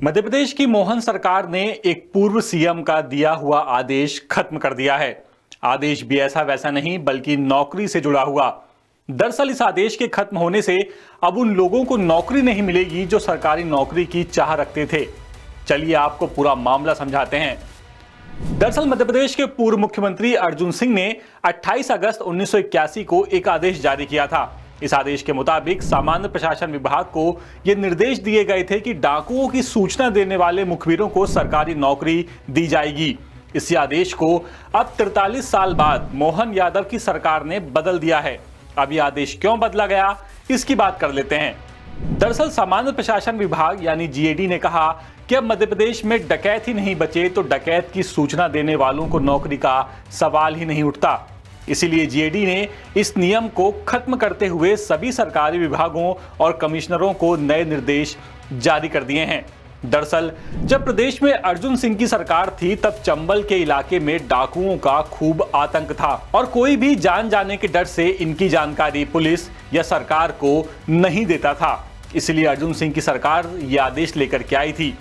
मध्य प्रदेश की मोहन सरकार ने एक पूर्व सीएम का दिया हुआ आदेश खत्म कर दिया है। आदेश भी ऐसा वैसा नहीं बल्कि नौकरी से जुड़ा हुआ। दरअसल इस आदेश के खत्म होने से अब उन लोगों को नौकरी नहीं मिलेगी जो सरकारी नौकरी की चाह रखते थे। चलिए आपको पूरा मामला समझाते हैं। दरअसल मध्य प्रदेश के पूर्व मुख्यमंत्री अर्जुन सिंह ने 28 अगस्त 1981 को एक आदेश जारी किया था। इस आदेश के मुताबिक सामान्य प्रशासन विभाग को यह निर्देश दिए गए थे कि डाकुओं की सूचना देने वाले मुखबिरों को सरकारी नौकरी दी जाएगी। इसी आदेश को अब 43 साल बाद मोहन यादव की सरकार ने बदल दिया है। अब यह आदेश क्यों बदला गया, इसकी बात कर लेते हैं। दरअसल सामान्य प्रशासन विभाग यानी जीएडी ने कहा कि अब मध्य प्रदेश में डकैत ही नहीं बचे तो डकैत की सूचना देने वालों को नौकरी का सवाल ही नहीं उठता। इसीलिए जीएडी ने इस नियम को खत्म करते हुए सभी सरकारी विभागों और कमिश्नरों को नए निर्देश जारी कर दिए हैं। दरअसल जब प्रदेश में अर्जुन सिंह की सरकार थी तब चंबल के इलाके में डाकुओं का खूब आतंक था और कोई भी जान जाने के डर से इनकी जानकारी पुलिस या सरकार को नहीं देता था। इसलिए अर्जुन सिंह की सरकार यह आदेश लेकर के आई थी।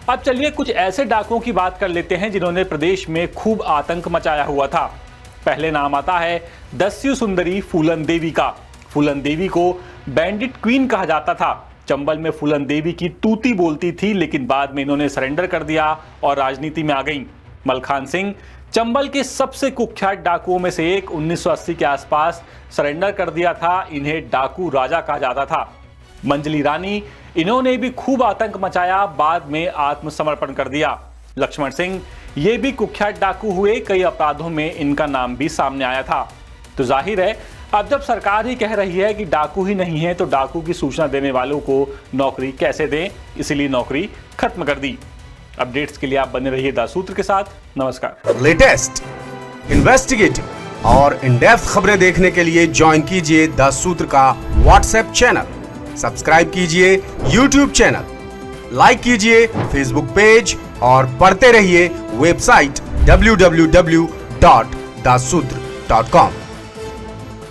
अब चलिए कुछ ऐसे डाकुओं की बात कर लेते हैं जिन्होंने प्रदेश में खूब आतंक मचाया हुआ था। पहले नाम आता है दस्यु सुंदरी फूलन देवी का। फूलन देवी को बैंडिट क्वीन कहा जाता था। चंबल में फूलन देवी की तूती बोलती थी, लेकिन बाद में इन्होंने सरेंडर कर दिया और राजनीति में आ गईं। मलखान सिंह चंबल के सबसे कुख्यात डाकुओं में से एक, 1980 के आसपास सरेंडर कर दिया था। इन्हें डाकू राजा कहा जाता था। मंजली रानी, इन्होंने भी खूब आतंक मचाया, बाद में आत्मसमर्पण कर दिया। लक्ष्मण सिंह ये भी कुख्यात डाकू हुए, कई अपराधों में इनका नाम भी सामने आया था। तो जाहिर है अब जब सरकार ही कह रही है कि डाकू ही नहीं है तो डाकू की सूचना देने वालों को नौकरी कैसे दें, इसीलिए नौकरी खत्म कर दी। अपडेट्स के लिए आप बने रहिए द सूत्र के साथ। नमस्कार। लेटेस्ट, इन्वेस्टिगेटिव और इन डेप्थ खबरें देखने के लिए ज्वाइन कीजिए द सूत्र का व्हाट्सएप चैनल, सब्सक्राइब कीजिए यूट्यूब चैनल, लाइक कीजिए फेसबुक पेज और पढ़ते रहिए वेबसाइट www.dasudr.com।